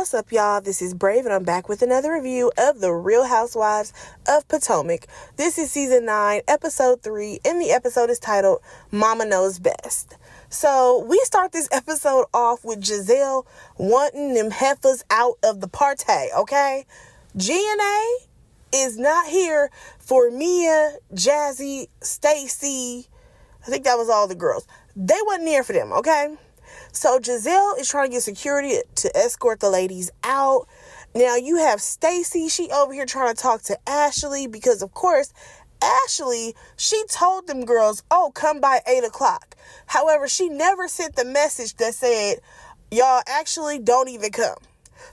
What's up, y'all? This is Brave, and I'm back with another review of The Real Housewives of Potomac. This is Season 9, Episode 3, and the episode is titled, Momma Knows Best. So, we start this episode off with Giselle wanting them heifers out of the party, okay? GNA is not here for Mia, Jazzy, Stacy. I think that was all the girls. They wasn't here for them, okay? So Giselle is trying to get security to escort the ladies out. Now you have Stacy. She over here trying to talk to Ashley because, of course, Ashley, she told them girls, oh, come by 8 o'clock. However, she never sent the message that said, y'all actually don't even come.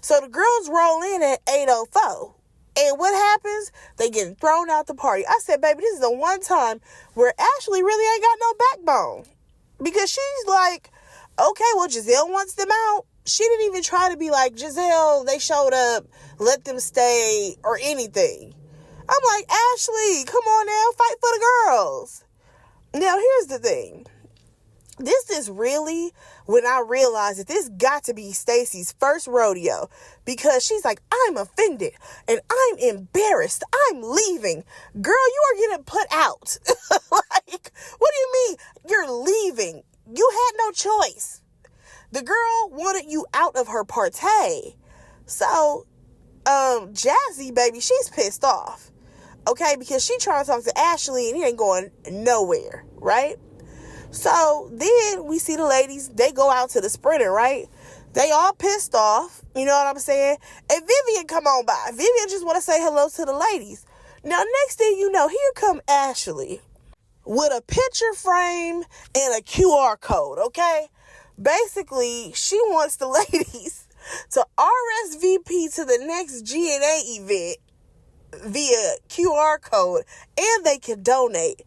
So the girls roll in at 8:04. And what happens? They get thrown out the party. I said, baby, this is the one time where Ashley really ain't got no backbone. Because she's like, okay, well, Giselle wants them out. She didn't even try to be like, Giselle, they showed up, let them stay, or anything. I'm like, Ashley, come on now, fight for the girls. Now, here's the thing. This is really when I realized that this got to be Stacy's first rodeo, because she's like, I'm offended and I'm embarrassed. I'm leaving. Girl, you are getting put out. Like, what do you mean you're leaving? You had no choice. The girl wanted you out of her party. So, Jazzy, baby, she's pissed off. Okay, because she trying to talk to Ashley and he ain't going nowhere, right? So then we see the ladies, they go out to the Sprinter, right? They all pissed off, you know what I'm saying? And Vivian come on by. Vivian just want to say hello to the ladies. Now, next thing you know, here come Ashley with a picture frame and a QR code, okay? Basically, she wants the ladies to RSVP to the next GNA event via QR code, and they can donate.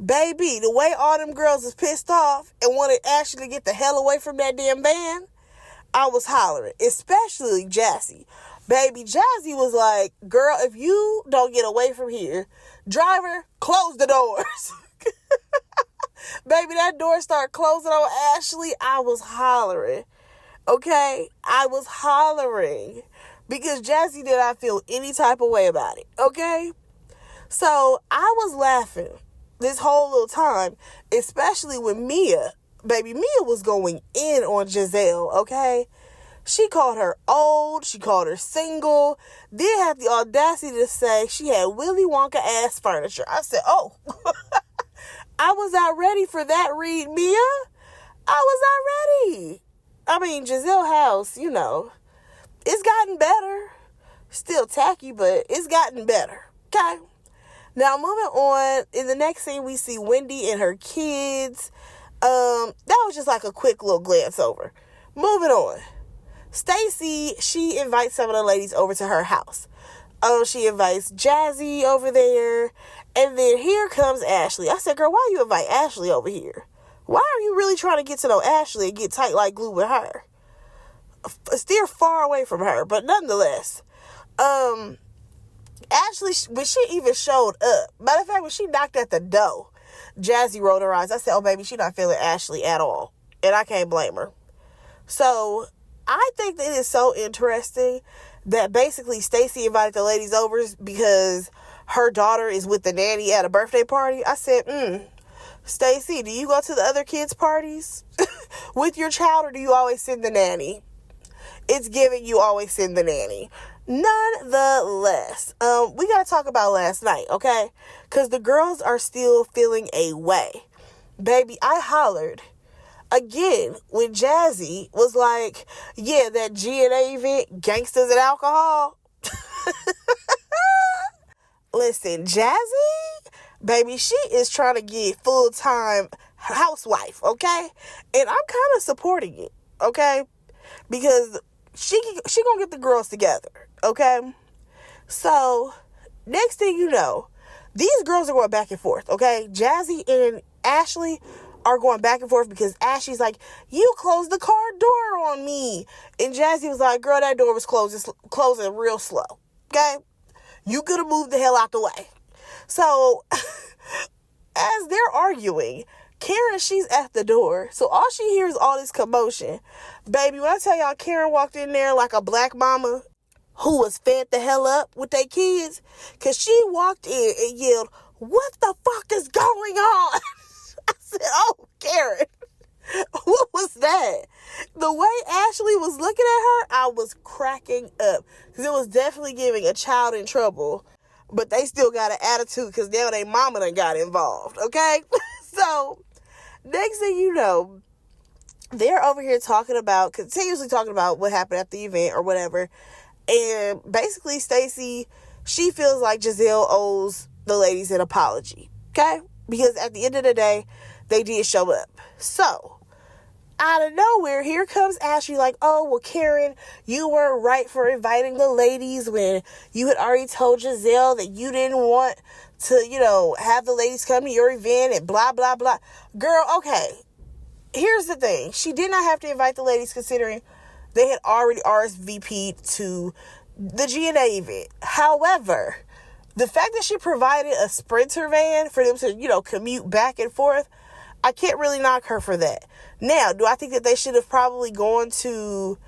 Baby, the way all them girls is pissed off and wanted Ashley to get the hell away from that damn van, I was hollering, especially Jazzy. Baby, Jazzy was like, girl, if you don't get away from here, driver, close the doors. Baby, that door started closing on Ashley. I was hollering. Okay? I was hollering. Because Jazzy did not feel any type of way about it. Okay? So, I was laughing this whole little time, especially when Mia, baby, Mia was going in on Giselle, okay? She called her old, she called her single, then had the audacity to say she had Willy Wonka ass furniture. I said, oh, I was not ready for that read, Mia. I was not ready. I mean, Giselle house, you know, it's gotten better. Still tacky, but it's gotten better, okay? Now, moving on, in the next scene, we see Wendy and her kids. That was just like a quick little glance over. Moving on. Stacy, she invites some of the ladies over to her house. She invites Jazzy over there. And then here comes Ashley. I said, girl, why you invite Ashley over here? Why are you really trying to get to know Ashley and get tight like glue with her? Steer far away from her, but nonetheless. Ashley, when she even showed up, matter of fact, when she knocked at the door, Jazzy rolled her eyes. I said, oh, baby, she not feeling Ashley at all. And I can't blame her. So, I think that it is so interesting that basically Stacy invited the ladies over because her daughter is with the nanny at a birthday party. I said, Stacy, do you go to the other kids' parties with your child, or do you always send the nanny? It's giving you always send the nanny. Nonetheless, we got to talk about last night, okay? Because the girls are still feeling a way. Baby, I hollered again when Jazzy was like, yeah, that GNA event, gangsters and alcohol. Listen, Jazzy, baby, she is trying to get full-time housewife, okay? And I'm kind of supporting it, okay? Because she gonna get the girls together, okay? So, next thing you know, these girls are going back and forth, okay? Jazzy and Ashley are going back and forth because Ashley's like, you closed the car door on me. And Jazzy was like, girl, that door was closing real slow, okay? You could have moved the hell out the way. So, as they're arguing, Karen, she's at the door. So all she hears is all this commotion. Baby, when I tell y'all, Karen walked in there like a black mama who was fed the hell up with their kids. Because she walked in and yelled, "What the fuck is going on?" I said, "Oh, Karen, what was that?" The way Ashley was looking at her, I was cracking up. Because it was definitely giving a child in trouble. But they still got an attitude because now their mama done got involved, okay? So, next thing you know, they're over here continuously talking about what happened at the event or whatever. And basically, Stacey, she feels like Giselle owes the ladies an apology, okay? Because at the end of the day, they did show up. So, out of nowhere, here comes Ashley like, "Oh, well, Karen, you weren't right for inviting the ladies when you had already told Giselle that you didn't want to, have the ladies come to your event and blah, blah, blah." Girl, okay, here's the thing. She did not have to invite the ladies considering they had already RSVP'd to the GNA event. However, the fact that she provided a Sprinter van for them to, commute back and forth, I can't really knock her for that. Now, do I think that they should have probably gone to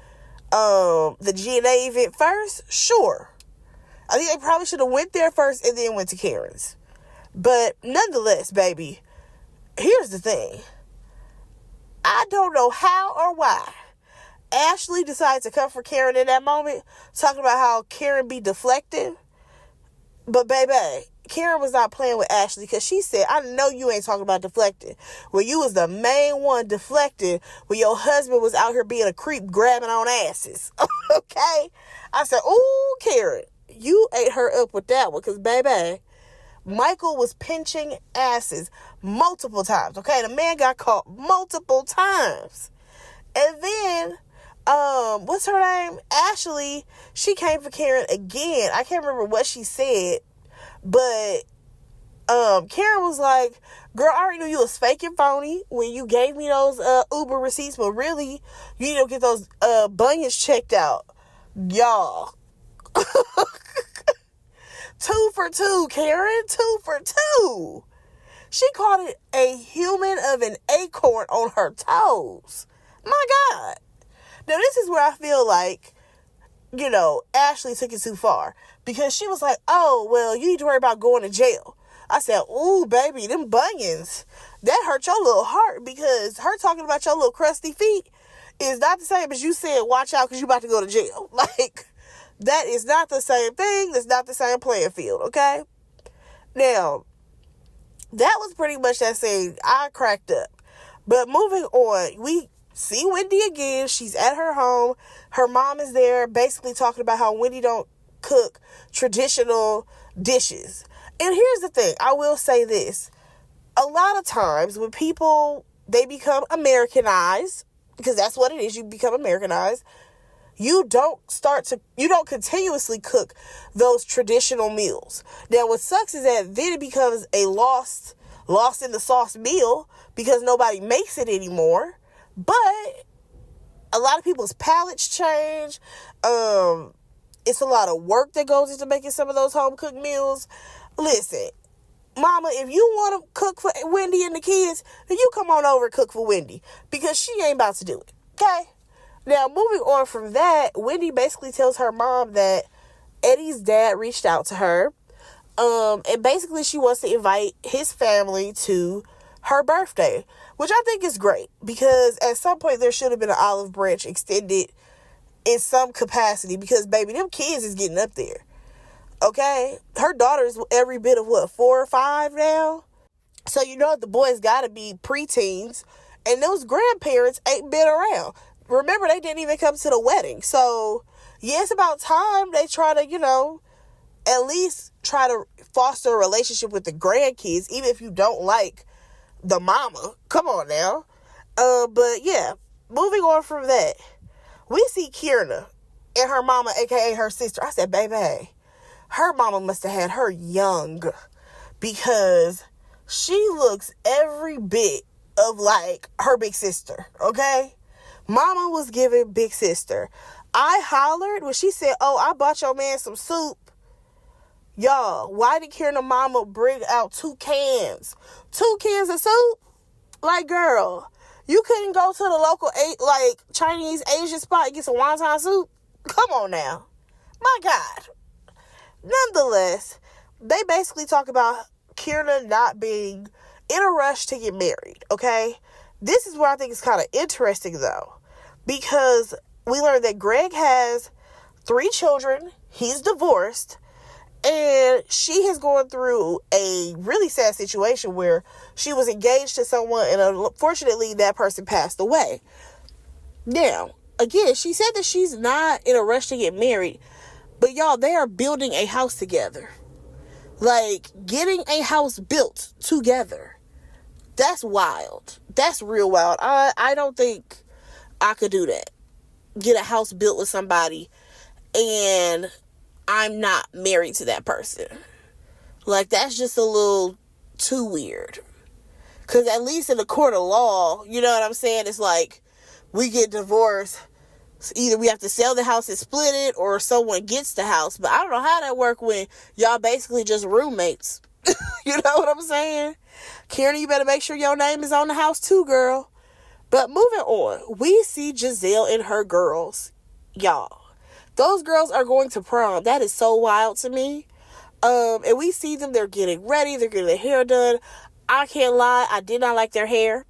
the GNA event first? Sure. I think they probably should have went there first and then went to Karen's. But nonetheless, baby, here's the thing. I don't know how or why Ashley decided to come for Karen in that moment, talking about how Karen be deflecting. But baby, Karen was not playing with Ashley because she said, "I know you ain't talking about deflecting. Well, you was the main one deflecting when your husband was out here being a creep grabbing on asses." Okay? I said, "Ooh, Karen, you ate her up with that one because, baby, Michael was pinching asses multiple times." Okay? The man got caught multiple times. And then, what's her name? Ashley, she came for Karen again. I can't remember what she said. But Karen was like, "Girl, I already knew you was fake and phony when you gave me those Uber receipts, but really, you need to get those bunions checked out." Y'all. 2 for 2, Karen. 2 for 2. She called it a human of an acorn on her toes. My God. Now, this is where I feel like, Ashley took it too far. Because she was like, "Oh, well, you need to worry about going to jail." I said, "Ooh, baby, them bunions, that hurt your little heart." Because her talking about your little crusty feet is not the same as you saying, "Watch out because you about to go to jail." Like, that is not the same thing. That's not the same playing field, okay? Now, that was pretty much that scene. I cracked up. But moving on, we see Wendy again. She's at her home. Her mom is there basically talking about how Wendy don't cook traditional dishes. And here's the thing. I will say this. A lot of times when people, they become Americanized, because that's what it is. You become Americanized. You don't continuously cook those traditional meals. Now, what sucks is that then it becomes a lost in the sauce meal because nobody makes it anymore. But a lot of people's palates change. It's a lot of work that goes into making some of those home-cooked meals. Listen, Mama, if you want to cook for Wendy and the kids, then you come on over and cook for Wendy. Because she ain't about to do it. Okay? Now, moving on from that, Wendy basically tells her mom that Eddie's dad reached out to her. And basically she wants to invite his family to her birthday. Which I think is great. Because at some point there should have been an olive branch extended in some capacity, because baby, them kids is getting up there. Okay? Her daughter's every bit of 4 or 5 now. So the boys gotta be preteens. And those grandparents ain't been around. Remember, they didn't even come to the wedding. So, yeah, it's about time they try to, at least try to foster a relationship with the grandkids, even if you don't like the mama. Come on now. But yeah, moving on from that. We see Kierna and her mama, a.k.a. her sister. I said, baby, her mama must have had her young, because she looks every bit of like her big sister, okay? Mama was giving big sister. I hollered when she said, "Oh, I bought your man some soup." Y'all, why did Kierna mama bring out 2 cans? 2 cans of soup? Like, girl, you couldn't go to the local, Chinese Asian spot and get some wonton soup? Come on now. My God. Nonetheless, they basically talk about Kierna not being in a rush to get married, okay? This is where I think it's kind of interesting, though, because we learned that Greg has 3 children, he's divorced, and she is going through a really sad situation where she was engaged to someone, and unfortunately, that person passed away. Now, again, she said that she's not in a rush to get married, but y'all, they are building a house together. Like, getting a house built together. That's wild. That's real wild. I don't think I could do that. Get a house built with somebody and I'm not married to that person. Like, that's just a little too weird. Because at least in the court of law, you know what I'm saying? It's like, we get divorced. So either we have to sell the house and split it, or someone gets the house. But I don't know how that work when y'all basically just roommates. You know what I'm saying? Karen, you better make sure your name is on the house too, girl. But moving on, we see Giselle and her girls. Y'all, those girls are going to prom. That is so wild to me. And we see them, they're getting ready, they're getting their hair done. I can't lie, I did not like their hair.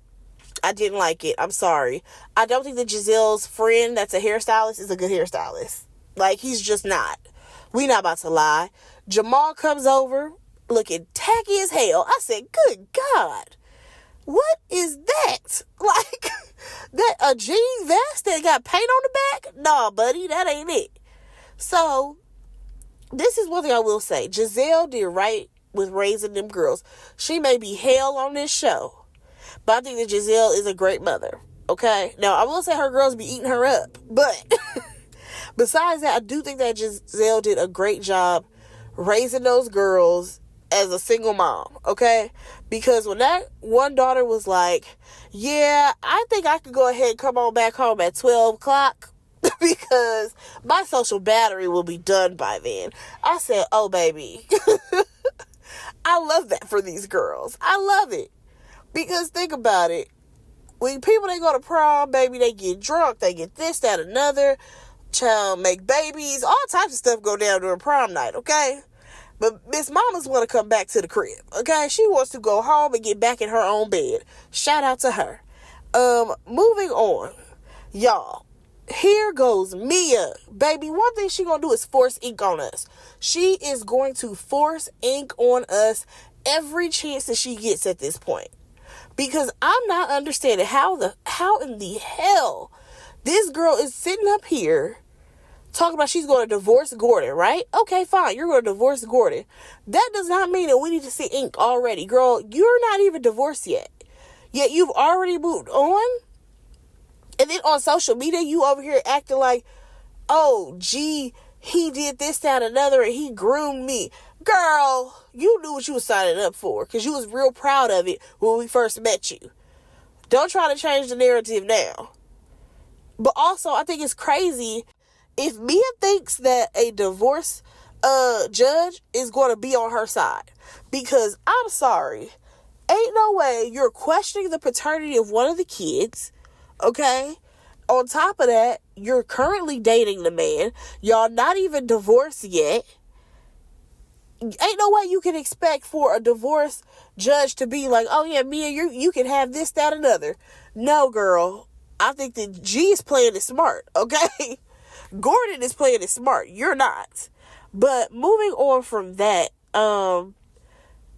I didn't like it. I'm sorry. I don't think that Giselle's friend that's a hairstylist is a good hairstylist. Like, he's just not. We not about to lie. Jamal comes over looking tacky as hell. I said, good God. What is that? Like, that a jean vest that got paint on the back? Nah, buddy, that ain't it. So, this is one thing I will say. Giselle did right with raising them girls. She may be hell on this show, but I think that Giselle is a great mother, okay? Now, I will say her girls be eating her up, but besides that, I do think that Giselle did a great job raising those girls as a single mom, okay? Because when that one daughter was like, yeah, I think I could go ahead and come on back home at 12 o'clock because my social battery will be done by then. I said, oh, baby. I love that for these girls. I love it. Because think about it. When people, they go to prom, baby, they get drunk. They get this, that, another. Child, make babies. All types of stuff go down during prom night, okay? But Miss Mama's want to come back to the crib, okay? She wants to go home and get back in her own bed. Shout out to her. Moving on. Y'all, here goes Mia. Baby, one thing she gonna do is force ink on us. She is going to force ink on us every chance that she gets at this point. Because I'm not understanding how in the hell this girl is sitting up here talking about she's going to divorce Gordon, right? Okay, fine. You're going to divorce Gordon. That does not mean that we need to see ink already. Girl, you're not even divorced yet. Yet you've already moved on. And then on social media, you over here acting like, oh, gee, he did this, that, another, and he groomed me. Girl, you knew what you was signing up for because you was real proud of it when we first met you. Don't try to change the narrative now. But also, I think it's crazy if Mia thinks that a divorce judge is going to be on her side. Because I'm sorry, ain't no way you're questioning the paternity of one of the kids, okay? On top of that, you're currently dating the man. Y'all not even divorced yet. Ain't no way you can expect for a divorce judge to be like, oh yeah, Mia, you can have this, that, another. No, girl. I think that G is playing it smart, okay? Gordon is playing it smart. You're not. But moving on from that,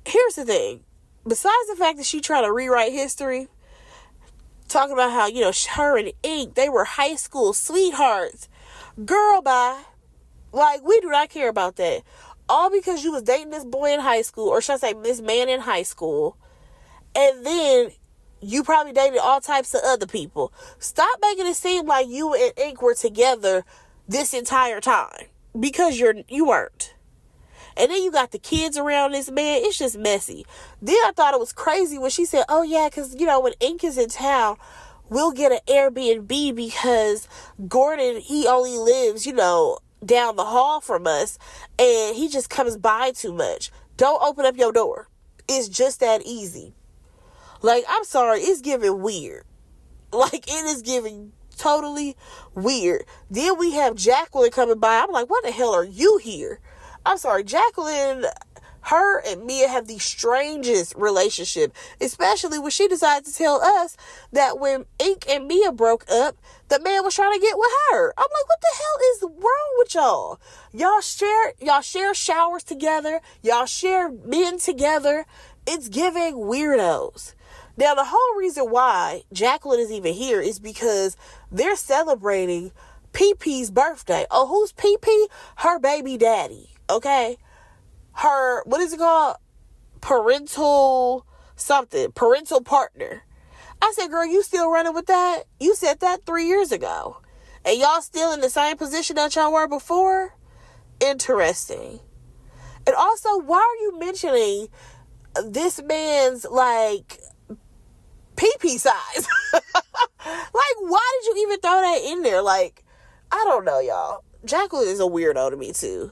here's the thing. Besides the fact that she tried to rewrite history, talking about how, her and Ink, they were high school sweethearts. Girl, bye. Like, we do not care about that. All because you was dating this boy in high school, or should I say this man in high school, and then you probably dated all types of other people. Stop making it seem like you and Ink were together this entire time, because you weren't. And then you got the kids around this man. It's just messy. Then I thought it was crazy when she said, oh yeah, because, when Ink is in town, we'll get an Airbnb because Gordon, he only lives, down the hall from us, and he just comes by too much. Don't open up your door. It's just that easy. Like, I'm sorry, it's giving weird. Like, it is giving totally weird. Then we have Jacqueline coming by. I'm like, what the hell are you here? I'm sorry, Jacqueline, her and Mia have the strangest relationship, especially when she decided to tell us that when Ink and Mia broke up, the man was trying to get with her. I'm like, what the hell is wrong with y'all? Y'all share showers together. Y'all share men together. It's giving weirdos. Now, the whole reason why Jacqueline is even here is because they're celebrating PP's birthday. Oh, who's PP? Her baby daddy, okay? Her, what is it called? Parental partner. I said, girl, you still running with that? You said that 3 years ago. And y'all still in the same position that y'all were before? Interesting. And also, why are you mentioning this man's, like, pee-pee size? Like, why did you even throw that in there? Like, I don't know, y'all. Jacqueline is a weirdo to me, too.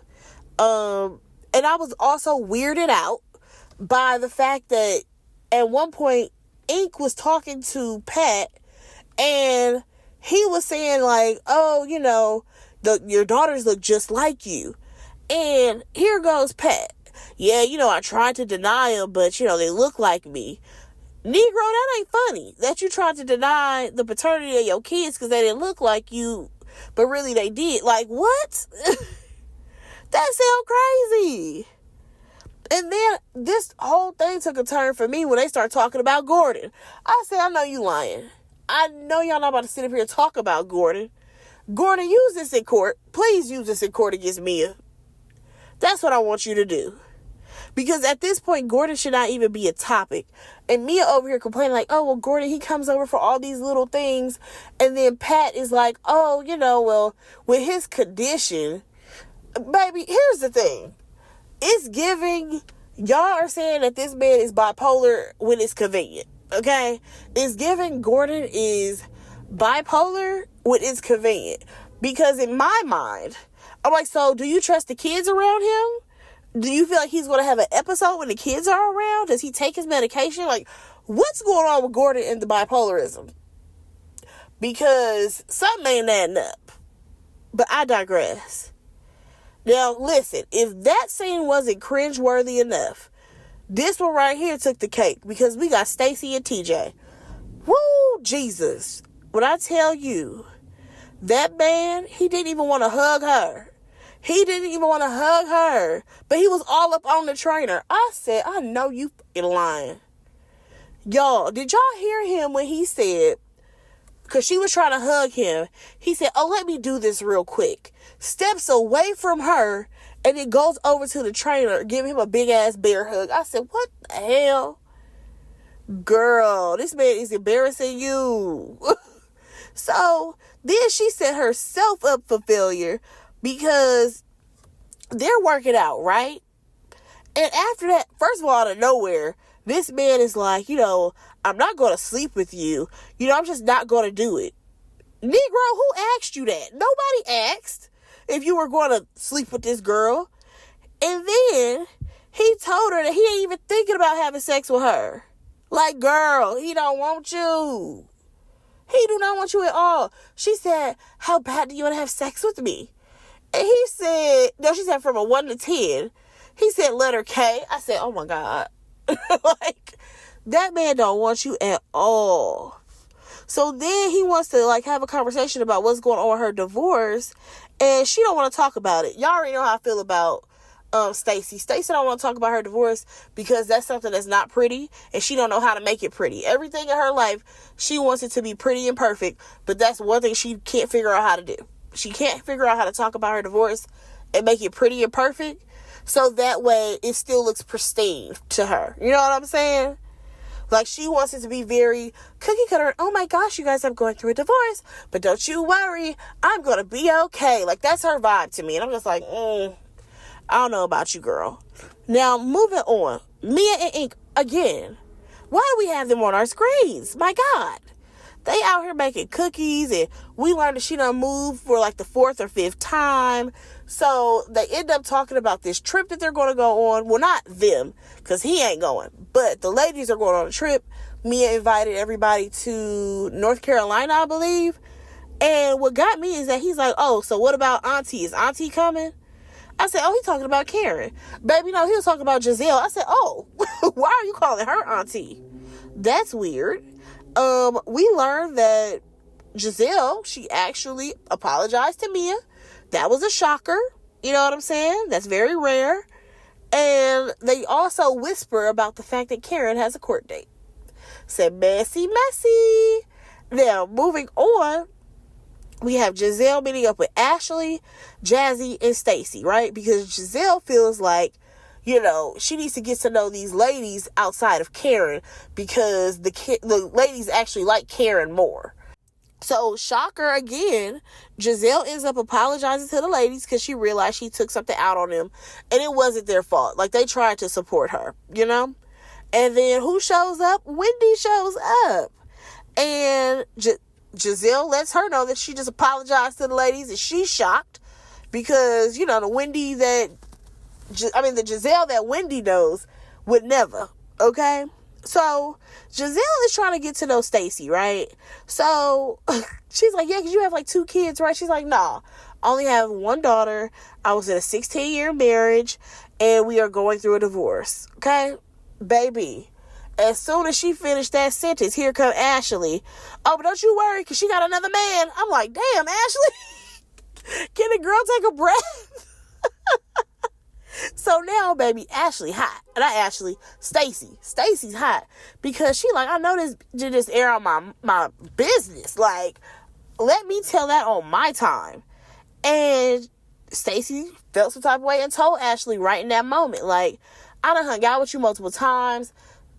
And I was also weirded out by the fact that at one point, Ink was talking to Pat, and he was saying, like, oh, you know, your daughters look just like you. And here goes Pat. Yeah, you know, I tried to deny them, but, you know, they look like me. Negro, that ain't funny. That you tried to deny the paternity of your kids because they didn't look like you, but really they did. Like, what? That sounds crazy. And then this whole thing took a turn for me when they started talking about Gordon. I said, I know you lying. I know y'all not about to sit up here and talk about Gordon. Gordon, use this in court. Please use this in court against Mia. That's what I want you to do. Because at this point, Gordon should not even be a topic. And Mia over here complaining like, oh, well, Gordon, he comes over for all these little things. And then Pat is like, oh, you know, well, with his condition, baby, here's the thing. It's giving, y'all are saying that this man is bipolar when it's convenient, okay? It's giving Gordon is bipolar when it's convenient. Because in my mind, I'm like, so do you trust the kids around him? Do you feel like he's going to have an episode when the kids are around? Does he take his medication? Like, what's going on with Gordon and the bipolarism? Because something ain't adding up. But I digress. Now, listen, if that scene wasn't cringeworthy enough, this one right here took the cake because we got Stacy and TJ. Woo, Jesus. When I tell you, that man, he didn't even want to hug her. He didn't even want to hug her, but he was all up on the trainer. I said, I know you fucking lying. Y'all, did y'all hear him when he said, because she was trying to hug him, he said, oh, let me do this real quick. Steps away from her, and then goes over to the trainer, giving him a big-ass bear hug. I said, what the hell? Girl, this man is embarrassing you. So, then she set herself up for failure because they're working out, right? And after that, first of all, out of nowhere, this man is like, you know, I'm not going to sleep with you. You know, I'm just not going to do it. Negro, who asked you that? Nobody asked if you were going to sleep with this girl. And then he told her that he ain't even thinking about having sex with her. Like, girl, he don't want you. He do not want you at all. She said, how bad do you want to have sex with me? And he said, no, she said from a 1 to 10. He said letter K. I said, oh my God. Like, that man don't want you at all. So then he wants to, like, have a conversation about what's going on with her divorce. And she don't want to talk about it. Y'all already know how I feel about Stacy. Stacy don't want to talk about her divorce because that's something that's not pretty. And she don't know how to make it pretty. Everything in her life, she wants it to be pretty and perfect. But that's one thing she can't figure out how to do. She can't figure out how to talk about her divorce and make it pretty and perfect. So that way it still looks pristine to her. You know what I'm saying? Like, she wants it to be very cookie cutter. Oh my gosh, you guys, I'm going through a divorce. But don't you worry. I'm going to be okay. Like, that's her vibe to me. And I'm just like, I don't know about you, girl. Now, moving on. Mia and Ink, again. Why do we have them on our screens? My God. They out here making cookies, and we learned that she done moved for like the 4th or 5th time. So they end up talking about this trip that they're going to go on. Well, not them, because he ain't going. But the ladies are going on a trip. Mia invited everybody to North Carolina, I believe. And what got me is that he's like, oh, so what about Auntie? Is Auntie coming? I said, oh, he's talking about Karen. Baby, no, he was talking about Giselle. I said, oh, why are you calling her Auntie? That's weird. We learned that Giselle, she actually apologized to Mia. That was a shocker. You know what I'm saying? That's very rare. And they also whisper about the fact that Karen has a court date. Said, messy. Now, moving on, we have Giselle meeting up with Ashley, Jazzy, and Stacy, right? Because Giselle feels like, you know, she needs to get to know these ladies outside of Karen because the ladies actually like Karen more. So, shocker again, Giselle ends up apologizing to the ladies because she realized she took something out on them and it wasn't their fault. Like, they tried to support her, you know? And then who shows up? Wendy shows up. And Giselle lets her know that she just apologized to the ladies and she's shocked because, you know, the Giselle that Wendy knows would never, okay? So, Giselle is trying to get to know Stacy, right? So, she's like, yeah, because you have like 2 kids, right? She's like, nah, I only have 1 daughter. I was in a 16-year marriage, and we are going through a divorce, okay? Baby, as soon as she finished that sentence, here come Ashley. Oh, but don't you worry, because she got another man. I'm like, damn, Ashley, can the girl take a breath? So now, baby, Ashley hot. Not Ashley, Stacy. Stacy's hot. Because she like, I know this to just air out my business. Like, let me tell that on my time. And Stacy felt some type of way and told Ashley right in that moment, like, I done hung out with you multiple times.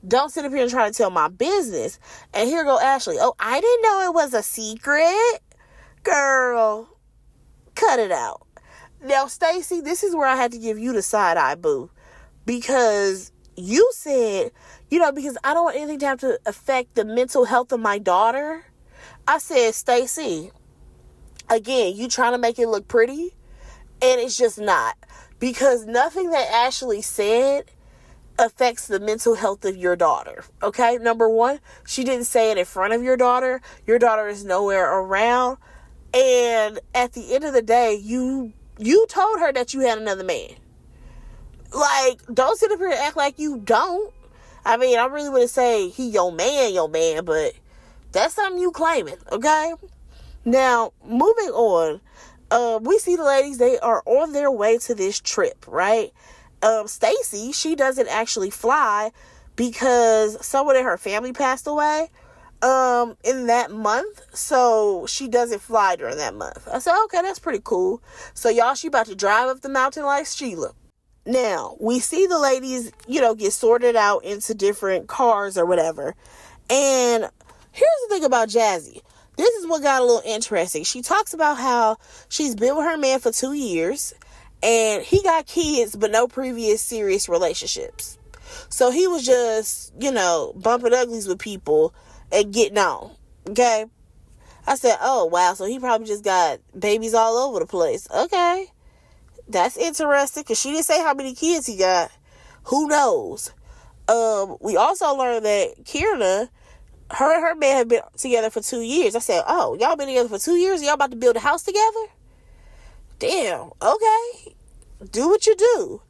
Don't sit up here and try to tell my business. And here go Ashley. Oh, I didn't know it was a secret. Girl, cut it out. Now, Stacy, this is where I had to give you the side eye, boo. Because you said, you know, because I don't want anything to have to affect the mental health of my daughter. I said, Stacy, again, you trying to make it look pretty, and it's just not. Because nothing that Ashley said affects the mental health of your daughter. Okay? Number one, she didn't say it in front of your daughter. Your daughter is nowhere around. And at the end of the day, you told her that you had another man. Like, don't sit up here and act like you don't. I mean, I really wouldn't say he your man, but that's something you claiming, okay? Now, moving on, we see the ladies, they are on their way to this trip, right? Stacy, she doesn't actually fly because someone in her family passed away in that month, so she doesn't fly during that month. I said, okay, that's pretty cool. So y'all, she about to drive up the mountain like Sheila. Now, we see the ladies, you know, get sorted out into different cars or whatever. And here's the thing about Jazzy. This is what got a little interesting. She talks about how she's been with her man for 2 years and he got kids but no previous serious relationships. So he was just, you know, bumping uglies with people and getting on. Okay? I said, oh, wow. So he probably just got babies all over the place. Okay. That's interesting because she didn't say how many kids he got. Who knows? We also learned that Kierna, her and her man have been together for 2 years. I said, oh, y'all been together for 2 years? Y'all about to build a house together? Damn. Okay. Do what you do.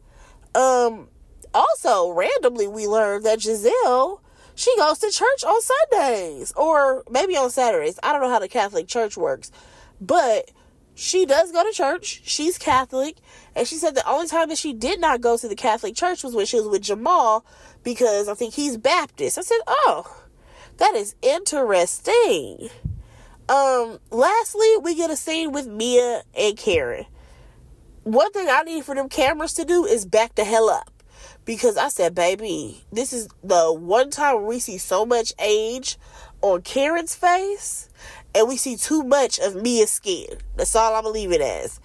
Also, randomly, we learned that Giselle, she goes to church on Sundays or maybe on Saturdays. I don't know how the Catholic Church works, but she does go to church. She's Catholic. And she said the only time that she did not go to the Catholic Church was when she was with Jamal because I think he's Baptist. I said, oh, that is interesting. Lastly, we get a scene with Mia and Karen. One thing I need for them cameras to do is back the hell up. Because I said, baby, this is the one time where we see so much age on Karen's face and we see too much of Mia's skin. That's all I'm going to leave it as.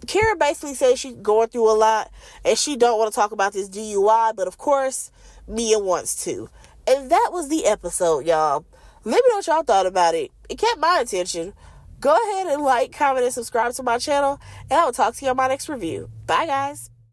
Karen basically says she's going through a lot and she don't want to talk about this DUI, but of course, Mia wants to. And that was the episode, y'all. Let me know what y'all thought about it. It kept my attention. Go ahead and like, comment, and subscribe to my channel, and I will talk to you on my next review. Bye, guys.